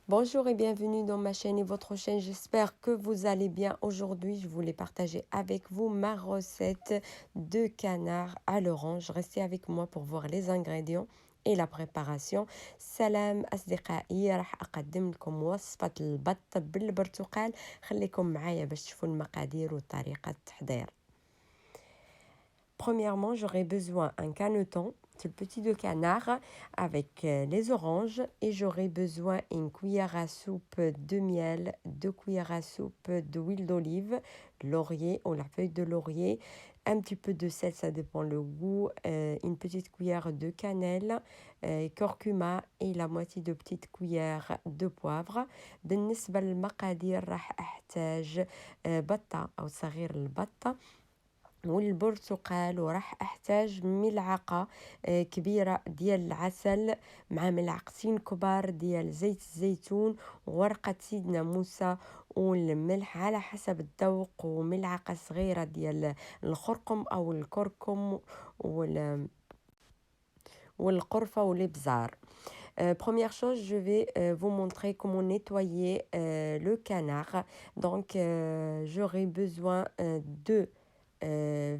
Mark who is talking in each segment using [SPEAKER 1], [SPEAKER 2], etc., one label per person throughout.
[SPEAKER 1] Bonjour et bienvenue dans ma chaîne et votre chaîne. J'espère que vous allez bien. Aujourd'hui, je voulais partager avec vous ma recette de canard à l'orange. Restez avec moi pour voir les ingrédients et la préparation. سلام أصدقائي، راح أقدم لكم وصفة البط بالبرتقال. خليكم معايا باش تشوفوا المقادير وطريقة التحضير. Premièrement, j'aurai besoin d'un caneton, c'est le petit de canard, avec les oranges. Et j'aurai besoin d'une cuillère à soupe de miel, 2 cuillères à soupe d'huile d'olive, laurier ou la feuille de laurier, un petit peu de sel, ça dépend le goût, une petite cuillère de cannelle, curcuma et la moitié de petite cuillère de poivre. بالنسبة للمقادير راح أحتاج بطة أو صغير البطة والبرتقال، وراح احتاج ملعقة كبيرة ديال العسل مع ملعقتين كبار ديال زيت الزيتون وورقة سيدنا موسى والملح على حسب الذوق، وملعقة صغيرة ديال الخرقم او الكركم والقرفة والابزار. Première chose, je vais vous montrer comment nettoyer le canard. Donc, j'aurai besoin de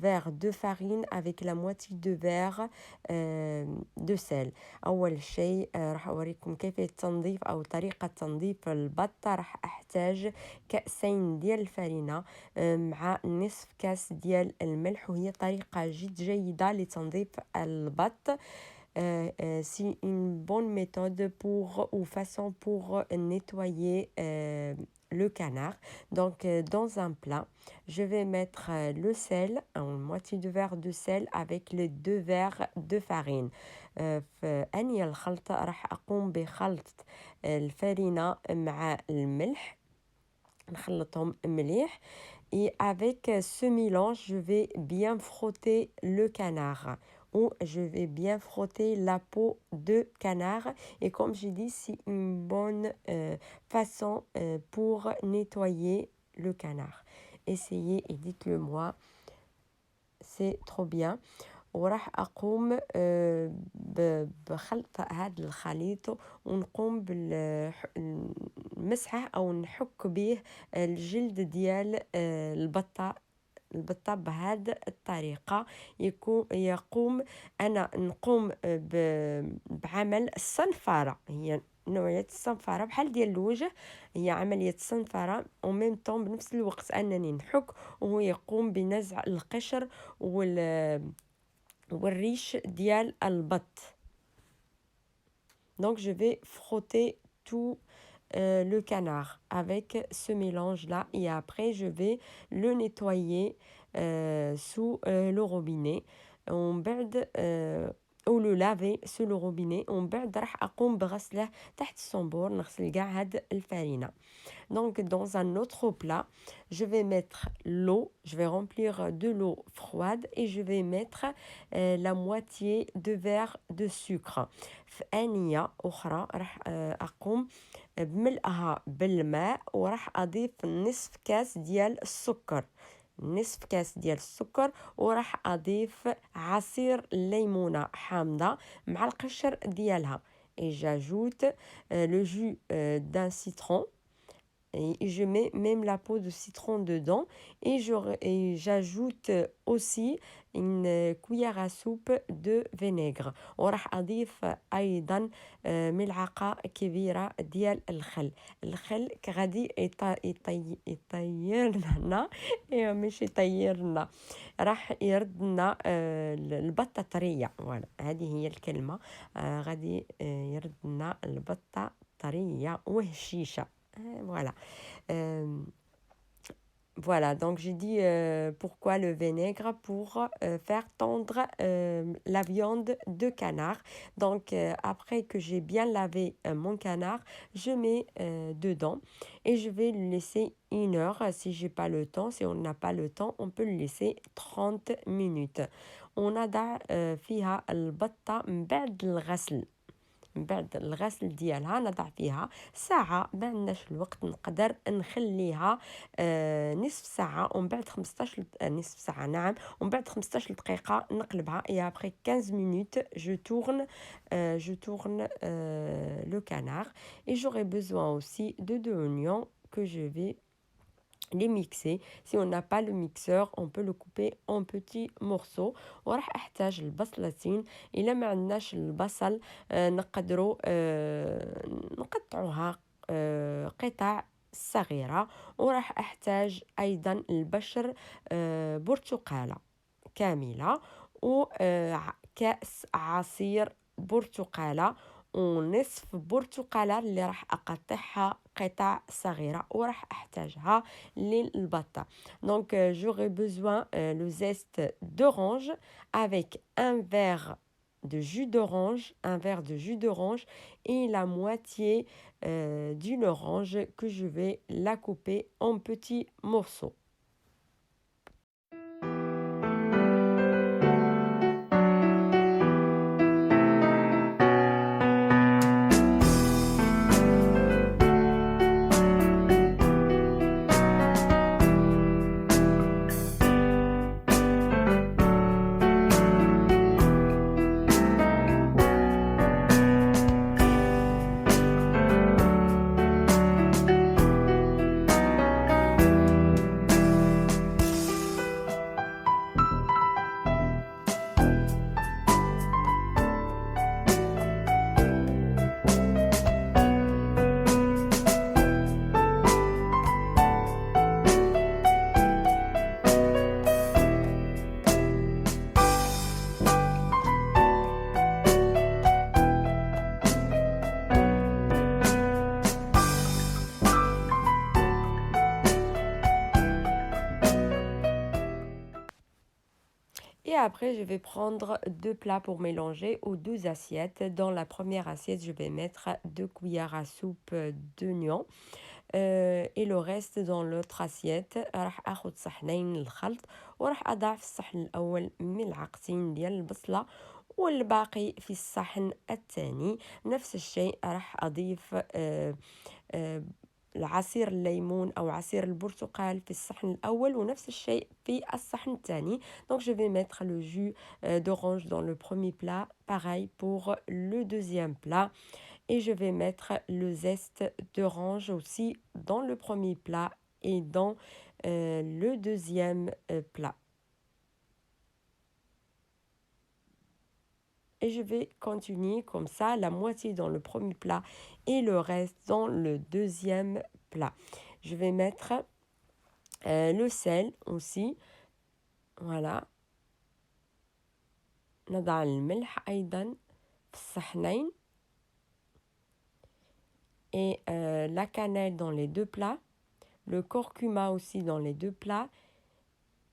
[SPEAKER 1] verre de farine avec la moitié de verre de sel. أول شيء راح أوريكم كيفية تنظيف أو طريقة تنظيف البطة. راح أحتاج كأسين ديال الفرينة مع نصف كاس ديال الملح، وهي طريقة جد جيدة لتنظيف البط. C'est une bonne méthode pour ou façon pour nettoyer le canard. Donc, dans un plat, je vais mettre le sel, une moitié de verre de sel avec les 2 verres de farine. في أني الخلطة راح أقوم بخلط الفرينة مع الملح، نخلطهم مليح. Et avec ce mélange, je vais bien frotter le canard, ou je vais bien frotter la peau de canard. Et comme j'ai dit, c'est une bonne façon pour nettoyer le canard. Essayez et dites-le moi, c'est trop bien. وراح أقوم بخلط هذا الخليط، ونقوم بالمسحة أو نحك به الجلد ديال البطة بهذه الطريقة. يقوم أنا نقوم بعمل الصنفرة، هي نوعية الصنفرة بحال ديال الوجه، هي عملية الصنفرة وميم طون بنفس الوقت أنني نحك، وهو يقوم بنزع القشر والريش ديال البط. Donc je vais frotter tout le canard avec ce mélange là, et après je vais le nettoyer sous le robinet ومن بعد ou le laver sous le robinet. ومن بعد راح أقوم بغسله تحت الصنبور، نغسل كاع هاد الفرينة. Donc, dans un autre plat, je vais mettre l'eau, je vais remplir de l'eau froide et je vais mettre la moitié de verre de sucre. في آنية أخرى راح أقوم بملئها بالماء، وراح أضيف نصف كاس ديال السكر، نصف كاس ديال السكر، وراح أضيف عصير ليمونة حامضة مع القشر ديالها. Et j'ajoute le jus d'un citron. Et je mets même la peau de citron dedans, et j'ajoute aussi une cuillère à soupe de vinaigre. وراح أضيف أيضا ملعقة كبيرة ديال الخل. الخل غادي يطيرنا مش يطيرنا، راح يرد لنا البطة طرية. فوالا هذه هي الكلمة، غادي يرد لنا البطة طرية وهشيشة. Voilà. Voilà, donc j'ai dit pourquoi le vinaigre, pour faire tendre la viande de canard. Donc après que j'ai bien lavé mon canard, je mets dedans et je vais le laisser 1 heure. Si j'ai pas le temps, si on n'a pas le temps, on peut le laisser 30 minutes. ونضع فيها البطة من بعد الغسل. من بعد الغسل ديالها نضع فيها ساعة، ما عندناش الوقت نقدر نخليها نصف ساعة، ومن بعد 15 نصف ساعة نعم، ومن بعد 15 دقيقة نقلبها. et après 15 minutes je tourne le canard et j'aurai besoin aussi de 2 oignons que je vais les mixer. Si on n'a pas le mixeur on peut le couper en petits morceaux. وراح احتاج البصلتين، الا ما عندناش البصل نقدروا نقطعوها قطع صغيرة. وراح احتاج ايضا البشر برتقالة كاملة، وكأس عصير برتقالة، ونصف برتقالة اللي راح أقطعها قطع صغيرة وراح أحتاجها للبطة. Donc j'aurai besoin le zeste d'orange avec un verre de jus d'orange, et la moitié d'une orange que je vais la couper en petits morceaux. Et après, je vais prendre 2 plats pour mélanger, ou 2 assiettes. Dans la première assiette, je vais mettre 2 cuillères à soupe d'oignons. et le reste dans l'autre assiette. راح اخذ صحنين الخلط، وراح اضع في الصحن الاول ملعقتين ديال البصله، والباقي في الصحن الثاني. نفس الشيء راح اضيف العصير الليمون او عصير البرتقال في الصحن الاول، ونفس الشيء في الصحن الثاني. Donc je vais mettre le jus d'orange dans le premier plat, pareil pour le deuxième plat. Et je vais mettre le zeste d'orange aussi dans le premier plat et dans le deuxième plat. Et je vais continuer comme ça, la moitié dans le premier plat et le reste dans le deuxième plat. Je vais mettre le sel aussi. Voilà. نضع الملح أيضا في الصحنين. Et la cannelle dans les 2 plats, le curcuma aussi dans les 2 plats,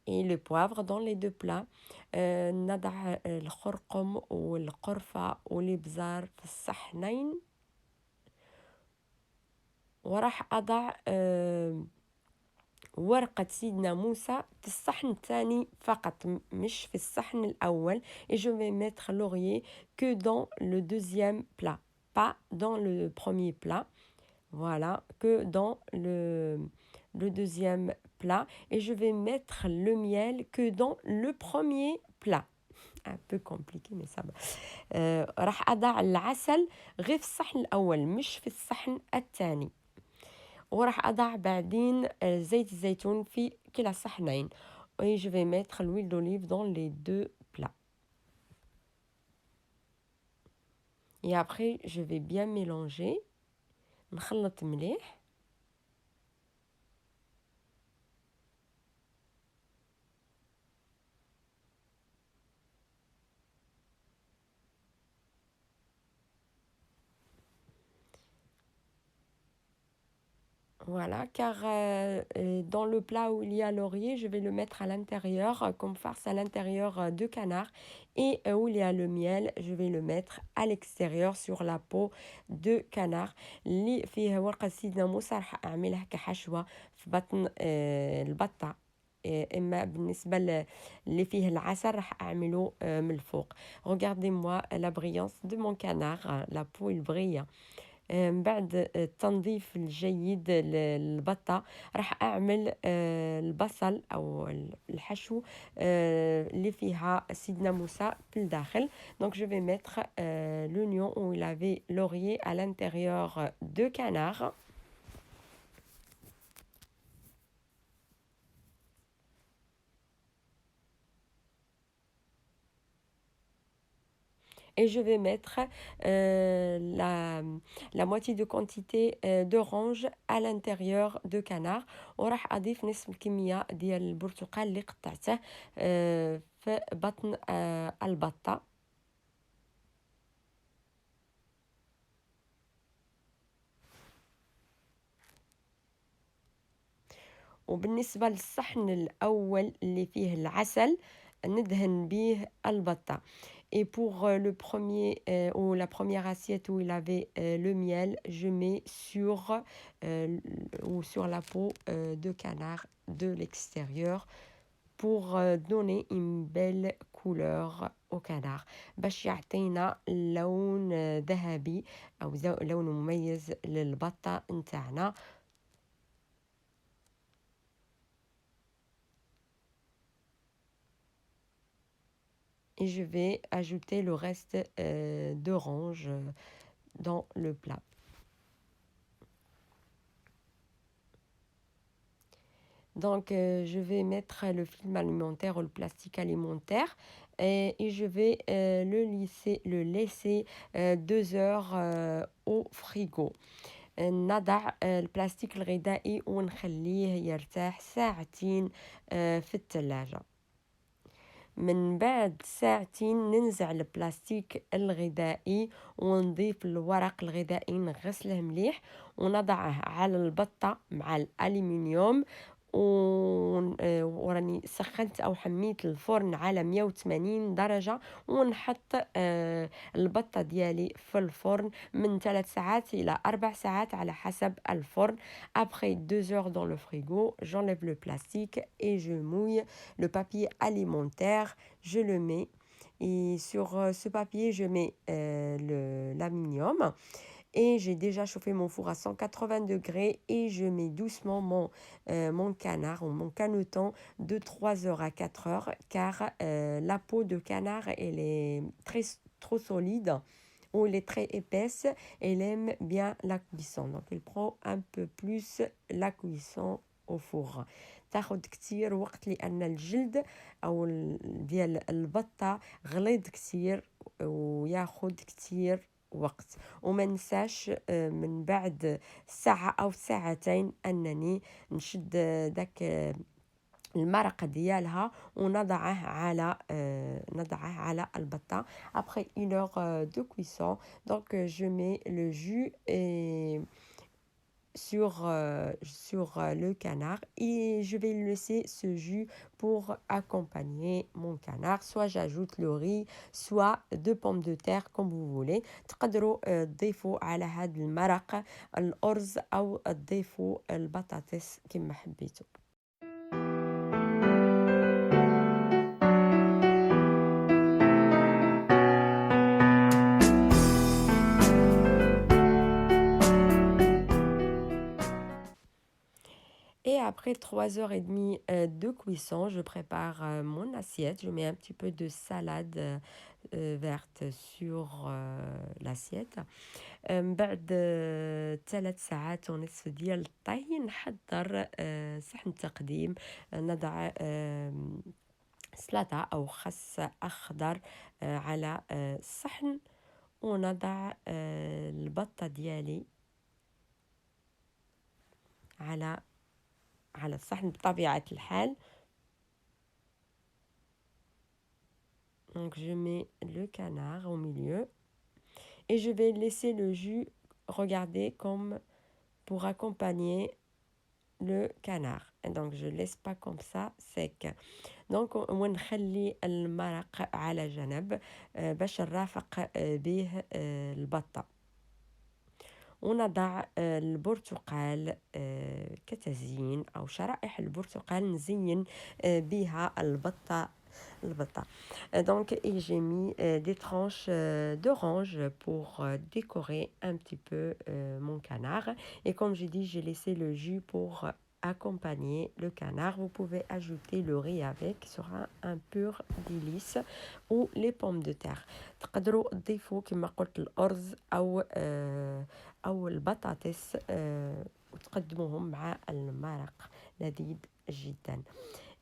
[SPEAKER 1] et le poivre dans les 2 plats. نضع الخرقم والقرفة والابزار في الصحنين، وراح أضع ورقة سيدنا موسى في الصحن الثاني فقط، مش في الصحن الأول. et je vais mettre laurier que dans le deuxième plat, pas dans le premier plat. Voilà, que dans le deuxième plat. Et je vais mettre le miel que dans le premier plat. Un peu compliqué mais ça va. راح أضع العسل غير في الصحن الأول مش في الصحن الثاني، وراح أضع بعدين زيت الزيتون في كلا الصحنين. et je vais mettre l'huile d'olive dans les 2 plats. Et après je vais bien mélanger. نخلط مليح. Voilà, car dans le plat où il y a laurier, je vais le mettre à l'intérieur, comme farce à l'intérieur de canard. Et où il y a le miel, je vais le mettre à l'extérieur sur la peau de canard. اللي فيه ورقة سيدنا موسى راح أعملها كحشوة في بطن البطة. اما بالنسبه اللي فيه العسل راح اعمله من الفوق. regardez moi la brillance de mon canard, la peau il brille. من بعد التنظيف الجيد للبطة راح أعمل البصل أو الحشو اللي فيها سيدنا موسى في الداخل. Donc je vais mettre l'oignon où il avait laurier à l'intérieur de canard. Et je vais mettre la moitié de quantité d'orange à l'intérieur de canard. وراح أضيف نصف الكمية ديال البرتقال اللي قطعته في بطن البطة. وبالنسبة للصحن الأول اللي فيه العسل ندهن به البطة. Et pour le premier ou la première assiette où il avait le miel, je mets ou sur la peau de canard de l'extérieur pour donner une belle couleur au canard. باش يعطينا لون ذهبي أو لون مميز للبطة نتاعنا. Et je vais ajouter le reste d'orange dans le plat. Donc, je vais mettre le film alimentaire ou le plastique alimentaire et je vais le laisser 2 heures au frigo. نضع البلاستيك الغذائي ونخليه يرتاح ساعتين في الثلاجة. من بعد ساعتين ننزع البلاستيك الغذائي ونضيف الورق الغذائي نغسله مليح ونضعه على البطة مع الألمنيوم. وراني سخنت أو حميت الفرن على 180 درجة ونحط البطة ديالي في الفرن من 3 ساعات إلى 4 ساعات على حسب الفرن. Après 2 heures dans le frigo, j'enlève le plastique et je mouille le papier alimentaire, je le mets et sur ce papier je mets l'aluminium. Et j'ai déjà chauffé mon four à 180 degrés et je mets doucement mon canard ou mon caneton de 3 heures à 4 heures car la peau de canard elle est trop solide ou elle est très épaisse, elle aime bien la cuisson. Donc elle prend un peu plus la cuisson au four. تاخد كتير وقت لأن الجلد أو ديال البطة غليظ كتير وياخد كتير وقت. وما ننساش من بعد ساعة أو ساعتين أنني نشد داك المرق ديالها ونضعه على البطة. Après 1 heure de cuisson, donc je mets le jus sur le canard et je vais laisser ce jus pour accompagner mon canard. Soit j'ajoute le riz, soit 2 pommes de terre comme vous voulez. تقدروا تضيفوا على هذا المرق الأرز أو تضيفوا البطاطس كما حبيتوا. Et après 3 heures et demie de cuisson, je prépare mon assiette. Je mets un petit peu de salade verte sur l'assiette. بعد 3 ساعات ونصف ديال الطهي نحضر صحن تقديم. نضع سلطة أو خس أخضر على الصحن ونضع البطة ديالي على الصحن بطبيعة الحال. Donc je mets le canard au milieu et je vais laisser le jus regarder comme pour accompagner le canard. Et donc je laisse pas comme ça sec. Donc ونخلي المرق على جنب باش نرافق به البطة. ونضع البرتقال كتزيين أو شرائح البرتقال نزين بها البطة. Donc, et j'ai mis des tranches d'orange pour décorer un petit peu mon canard. Et comme j'ai dit, j'ai laissé le jus pour accompagner le canard. Vous pouvez ajouter le riz avec, qui sera un pur délice, ou les pommes de terre. تقدروا تضيفوا كما قلت الأرز أو البطاطس وتقدموهم مع المرق لذيذ جدا.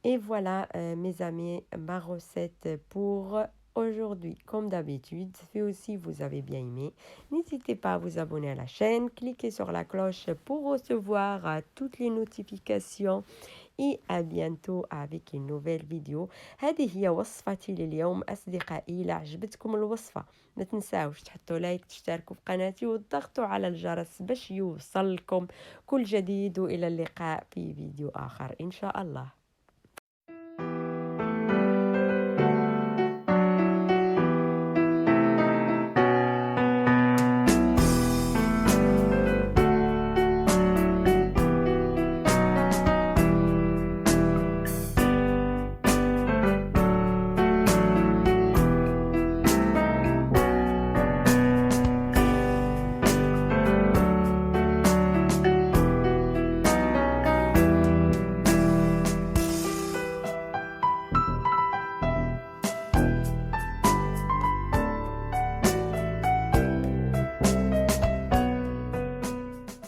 [SPEAKER 1] Et voilà, mes amis, ma recette pour aujourd'hui. Comme d'habitude, si aussi vous avez bien aimé, n'hésitez pas à vous abonner à la chaîne, cliquez sur la cloche pour recevoir toutes les notifications et à bientôt avec une nouvelle vidéo. هذه هي وصفتي لليوم أصدقائي. إذا عجبتكم الوصفة ما تنساوش تحطوا لايك، تشتركوا في قناتي وتضغطوا على الجرس باش يوصلكم كل جديد، وإلى اللقاء في فيديو آخر إن شاء الله.